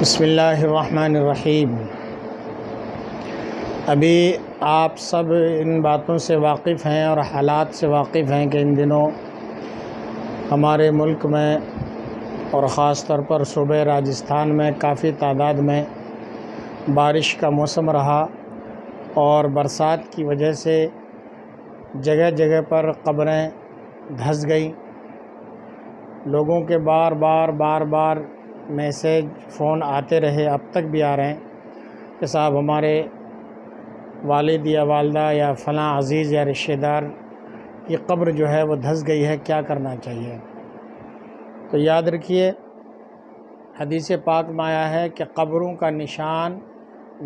بسم اللہ الرحمن الرحیم۔ ابھی آپ سب ان باتوں سے واقف ہیں اور حالات سے واقف ہیں کہ ان دنوں ہمارے ملک میں اور خاص طور پر صوبہ راجستھان میں کافی تعداد میں بارش کا موسم رہا اور برسات کی وجہ سے جگہ جگہ پر قبریں دھنس گئیں۔ لوگوں کے بار بار میسیج فون آتے رہے، اب تک بھی آ رہے ہیں کہ صاحب ہمارے والد یا والدہ یا فلاں عزیز یا رشتہ دار کی قبر جو ہے وہ دھنس گئی ہے، کیا کرنا چاہیے؟ تو یاد رکھیے، حدیث پاک میں آیا ہے کہ قبروں کا نشان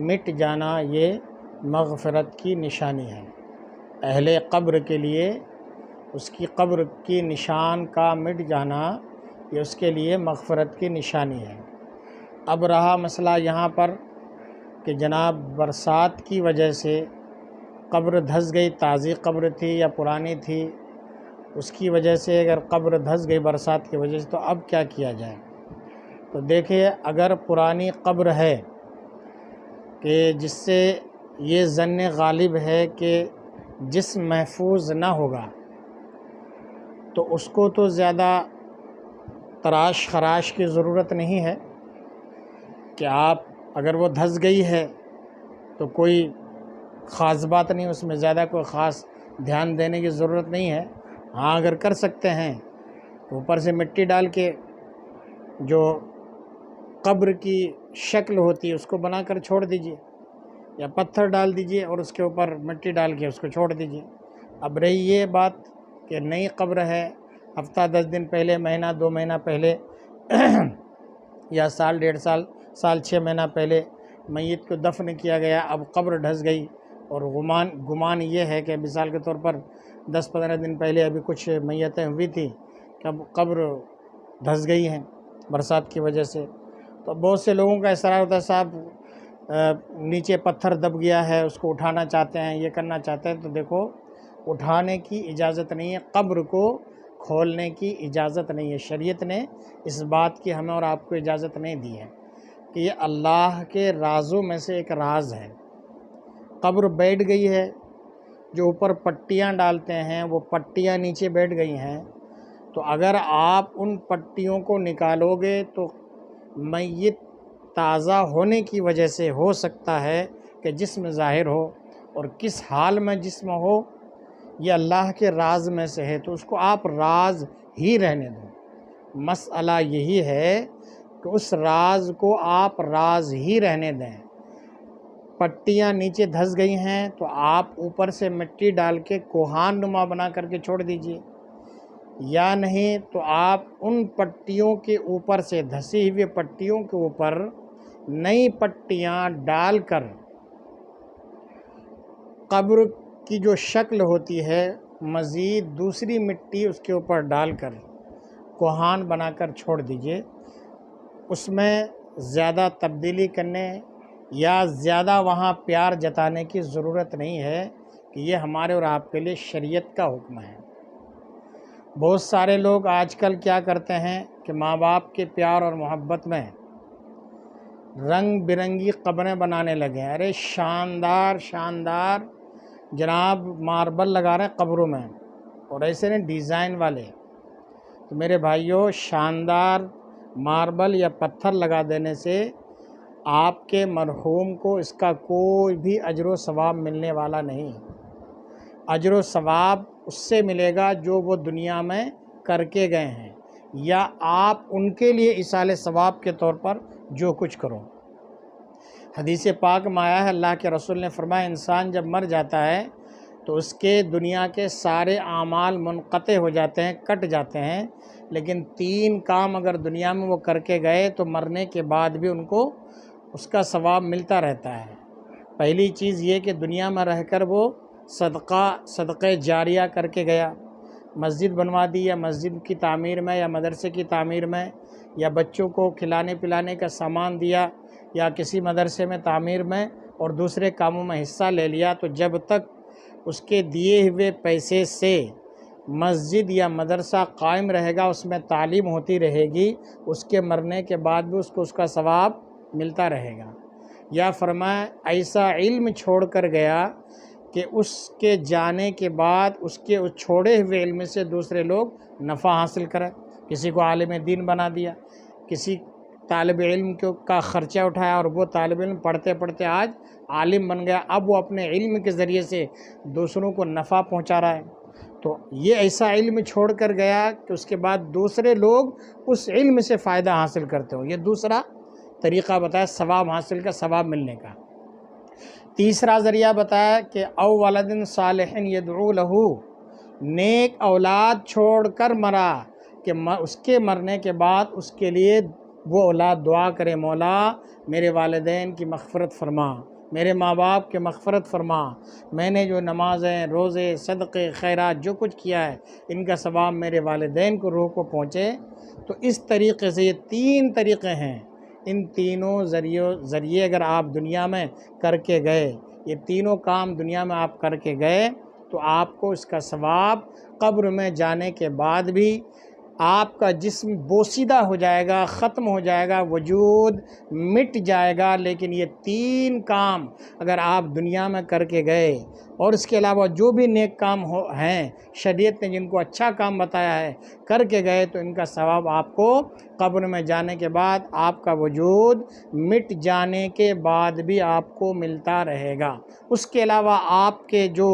مٹ جانا یہ مغفرت کی نشانی ہے۔ اہل قبر کے لیے اس کی قبر کی نشان کا مٹ جانا یہ اس کے لیے مغفرت کی نشانی ہے۔ اب رہا مسئلہ یہاں پر کہ جناب برسات کی وجہ سے قبر دھنس گئی، تازی قبر تھی یا پرانی تھی، اس کی وجہ سے اگر قبر دھنس گئی برسات کی وجہ سے تو اب کیا کیا جائے؟ تو دیکھیے، اگر پرانی قبر ہے کہ جس سے یہ ظن غالب ہے کہ جسم محفوظ نہ ہوگا، تو اس کو تو زیادہ تراش خراش کی ضرورت نہیں ہے کہ آپ اگر وہ دھنس گئی ہے تو کوئی خاص بات نہیں، اس میں زیادہ کوئی خاص دھیان دینے کی ضرورت نہیں ہے۔ ہاں، اگر کر سکتے ہیں تو اوپر سے مٹی ڈال کے جو قبر کی شکل ہوتی ہے اس کو بنا کر چھوڑ دیجئے، یا پتھر ڈال دیجئے اور اس کے اوپر مٹی ڈال کے اس کو چھوڑ دیجئے۔ اب رہی یہ بات کہ نئی قبر ہے، ہفتہ 10 دن پہلے، مہینہ 2 مہینہ پہلے یا سال 1.5 سال 6 مہینہ پہلے میت کو دفن کیا گیا، اب قبر دھنس گئی اور گمان یہ ہے کہ مثال کے طور پر 10-15 دن پہلے ابھی کچھ میتیں ہوئی تھیں کہ اب قبر دھنس گئی ہیں برسات کی وجہ سے۔ تو بہت سے لوگوں کا اصرار ہوتا ہے، صاحب نیچے پتھر دب گیا ہے، اس کو اٹھانا چاہتے ہیں، یہ کرنا چاہتے ہیں۔ تو دیکھو، اٹھانے کی اجازت نہیں ہے، قبر کو کھولنے کی اجازت نہیں ہے۔ شریعت نے اس بات کی ہمیں اور آپ کو اجازت نہیں دی ہے کہ یہ اللہ کے رازوں میں سے ایک راز ہے۔ قبر بیٹھ گئی ہے، جو اوپر پٹیاں ڈالتے ہیں وہ پٹیاں نیچے بیٹھ گئی ہیں، تو اگر آپ ان پٹیوں کو نکالو گے تو میت تازہ ہونے کی وجہ سے ہو سکتا ہے کہ جسم ظاہر ہو، اور کس حال میں جسم ہو یہ اللہ کے راز میں سے ہے، تو اس کو آپ راز ہی رہنے دیں۔ مسئلہ یہی ہے کہ اس راز کو آپ راز ہی رہنے دیں۔ پٹیاں نیچے دھنس گئی ہیں تو آپ اوپر سے مٹی ڈال کے کوہان نما بنا کر کے چھوڑ دیجئے، یا نہیں تو آپ ان پٹیوں کے اوپر سے، دھسی ہوئی پٹیوں کے اوپر نئی پٹیاں ڈال کر قبر کی جو شکل ہوتی ہے مزید دوسری مٹی اس کے اوپر ڈال کر کوہان بنا کر چھوڑ دیجئے۔ اس میں زیادہ تبدیلی کرنے یا زیادہ وہاں پیار جتانے کی ضرورت نہیں ہے کہ یہ ہمارے اور آپ کے لیے شریعت کا حکم ہے۔ بہت سارے لوگ آج کل کیا کرتے ہیں کہ ماں باپ کے پیار اور محبت میں رنگ برنگی قبریں بنانے لگے ہیں۔ ارے شاندار جناب ماربل لگا رہے ہیں قبروں میں، اور ایسے نہیں ڈیزائن والے۔ تو میرے بھائیوں، شاندار ماربل یا پتھر لگا دینے سے آپ کے مرحوم کو اس کا کوئی بھی اجر و ثواب ملنے والا نہیں۔ اجر و ثواب اس سے ملے گا جو وہ دنیا میں کر کے گئے ہیں، یا آپ ان کے لیے ایصال ثواب کے طور پر جو کچھ کرو۔ حدیث پاک میں آیا ہے، اللہ کے رسول نے فرمایا، انسان جب مر جاتا ہے تو اس کے دنیا کے سارے اعمال منقطع ہو جاتے ہیں، کٹ جاتے ہیں، لیکن 3 کام اگر دنیا میں وہ کر کے گئے تو مرنے کے بعد بھی ان کو اس کا ثواب ملتا رہتا ہے۔ پہلی چیز یہ کہ دنیا میں رہ کر وہ صدقہ جاریہ کر کے گیا، مسجد بنوا دی، یا مسجد کی تعمیر میں یا مدرسے کی تعمیر میں، یا بچوں کو کھلانے پلانے کا سامان دیا، یا کسی مدرسے میں تعمیر میں اور دوسرے کاموں میں حصہ لے لیا، تو جب تک اس کے دیے ہوئے پیسے سے مسجد یا مدرسہ قائم رہے گا، اس میں تعلیم ہوتی رہے گی، اس کے مرنے کے بعد بھی اس کو اس کا ثواب ملتا رہے گا۔ یا فرمایا ایسا علم چھوڑ کر گیا کہ اس کے جانے کے بعد اس چھوڑے ہوئے علم سے دوسرے لوگ نفع حاصل کریں۔ کسی کو عالم دین بنا دیا، کسی طالب علم کا خرچہ اٹھایا اور وہ طالب علم پڑھتے پڑھتے آج عالم بن گیا، اب وہ اپنے علم کے ذریعے سے دوسروں کو نفع پہنچا رہا ہے۔ تو یہ ایسا علم چھوڑ کر گیا کہ اس کے بعد دوسرے لوگ اس علم سے فائدہ حاصل کرتے ہو۔ یہ دوسرا طریقہ بتایا ثواب حاصل کا، ثواب ملنے کا۔ تیسرا ذریعہ بتایا کہ او ولد صالح یدعو لہو، نیک اولاد چھوڑ کر مرا کہ اس کے مرنے کے بعد اس کے لیے وہ اولاد دعا کرے، مولا میرے والدین کی مغفرت فرما، میرے ماں باپ کے مغفرت فرما، میں نے جو نمازیں، روزے، صدقے، خیرات جو کچھ کیا ہے ان کا ثواب میرے والدین کو، روح کو پہنچے۔ تو اس طریقے سے یہ 3 طریقے ہیں، ان تینوں ذریعے اگر آپ دنیا میں کر کے گئے، یہ تینوں کام دنیا میں آپ کر کے گئے تو آپ کو اس کا ثواب قبر میں جانے کے بعد بھی آپ کا جسم بوسیدہ ہو جائے گا، ختم ہو جائے گا، وجود مٹ جائے گا، لیکن یہ 3 کام اگر آپ دنیا میں کر کے گئے اور اس کے علاوہ جو بھی نیک کام ہیں شریعت نے جن کو اچھا کام بتایا ہے کر کے گئے تو ان کا ثواب آپ کو قبر میں جانے کے بعد، آپ کا وجود مٹ جانے کے بعد بھی آپ کو ملتا رہے گا۔ اس کے علاوہ آپ کے جو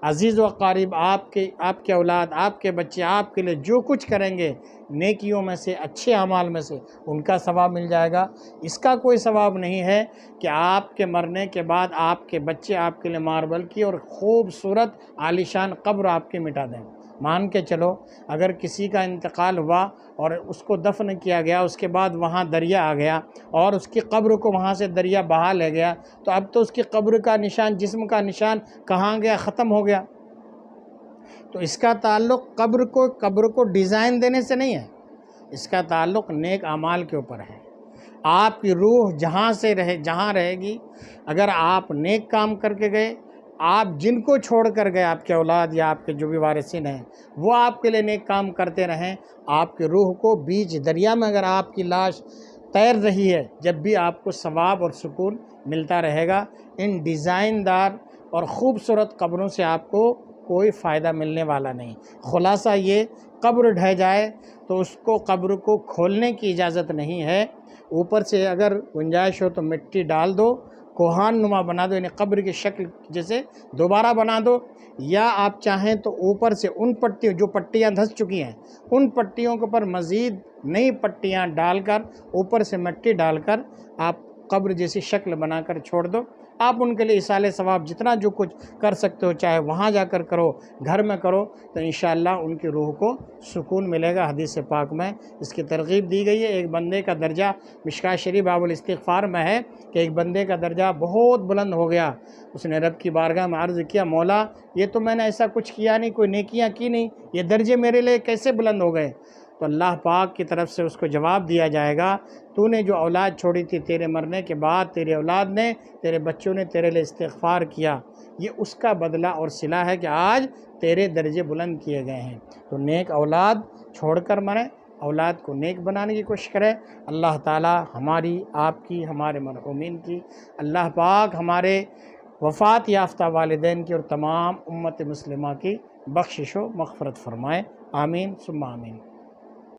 عزیز و قریب، آپ کے اولاد، آپ کے بچے آپ کے لیے جو کچھ کریں گے نیکیوں میں سے، اچھے اعمال میں سے، ان کا ثواب مل جائے گا۔ اس کا کوئی ثواب نہیں ہے کہ آپ کے مرنے کے بعد آپ کے بچے آپ کے لیے ماربل کی اور خوبصورت عالیشان قبر آپ کی مٹا دیں۔ مان کے چلو اگر کسی کا انتقال ہوا اور اس کو دفن کیا گیا، اس کے بعد وہاں دریا آ گیا اور اس کی قبر کو وہاں سے دریا بہا لے گیا، تو اب تو اس کی قبر کا نشان، جسم کا نشان کہاں گیا؟ ختم ہو گیا۔ تو اس کا تعلق قبر کو ڈیزائن دینے سے نہیں ہے، اس کا تعلق نیک اعمال کے اوپر ہے۔ آپ کی روح جہاں رہے گی، اگر آپ نیک کام کر کے گئے، آپ جن کو چھوڑ کر گئے، آپ کے اولاد یا آپ کے جو بھی وارثین ہیں وہ آپ کے لیے نیک کام کرتے رہیں، آپ کی روح کو بیچ دریا میں اگر آپ کی لاش تیر رہی ہے، جب بھی آپ کو ثواب اور سکون ملتا رہے گا۔ ان ڈیزائن دار اور خوبصورت قبروں سے آپ کو کوئی فائدہ ملنے والا نہیں۔ خلاصہ یہ، قبر ڈھہ جائے تو اس کو قبر کو کھولنے کی اجازت نہیں ہے، اوپر سے اگر گنجائش ہو تو مٹی ڈال دو، کوہان نما بنا دو، یعنی قبر کی شکل جیسے دوبارہ بنا دو، یا آپ چاہیں تو اوپر سے ان پٹیوں جو پٹیاں دھس چکی ہیں ان پٹیوں کے اوپر مزید نئی پٹیاں ڈال کر، اوپر سے مٹی ڈال کر آپ قبر جیسی شکل بنا کر چھوڑ دو۔ آپ ان کے لیے ایصال ثواب جتنا جو کچھ کر سکتے ہو، چاہے وہاں جا کر کرو، گھر میں کرو، تو انشاءاللہ ان کی روح کو سکون ملے گا۔ حدیث پاک میں اس کی ترغیب دی گئی ہے۔ ایک بندے کا درجہ مشکوٰۃ شریف باب الاستغفار میں ہے کہ ایک بندے کا درجہ بہت بلند ہو گیا، اس نے رب کی بارگاہ میں عرض کیا، مولا یہ تو میں نے ایسا کچھ کیا نہیں، کوئی نیکیاں کی نہیں، یہ درجے میرے لیے کیسے بلند ہو گئے؟ تو اللہ پاک کی طرف سے اس کو جواب دیا جائے گا، تو نے جو اولاد چھوڑی تھی، تیرے مرنے کے بعد تیرے اولاد نے، تیرے بچوں نے تیرے لیے استغفار کیا، یہ اس کا بدلہ اور صلہ ہے کہ آج تیرے درجے بلند کیے گئے ہیں۔ تو نیک اولاد چھوڑ کر مریں، اولاد کو نیک بنانے کی کوشش کریں۔ اللہ تعالی ہماری، آپ کی، ہمارے مرحومین کی، اللہ پاک ہمارے وفات یافتہ والدین کی اور تمام امت مسلمہ کی بخشش و مغفرت فرمائے، آمین ثم آمین۔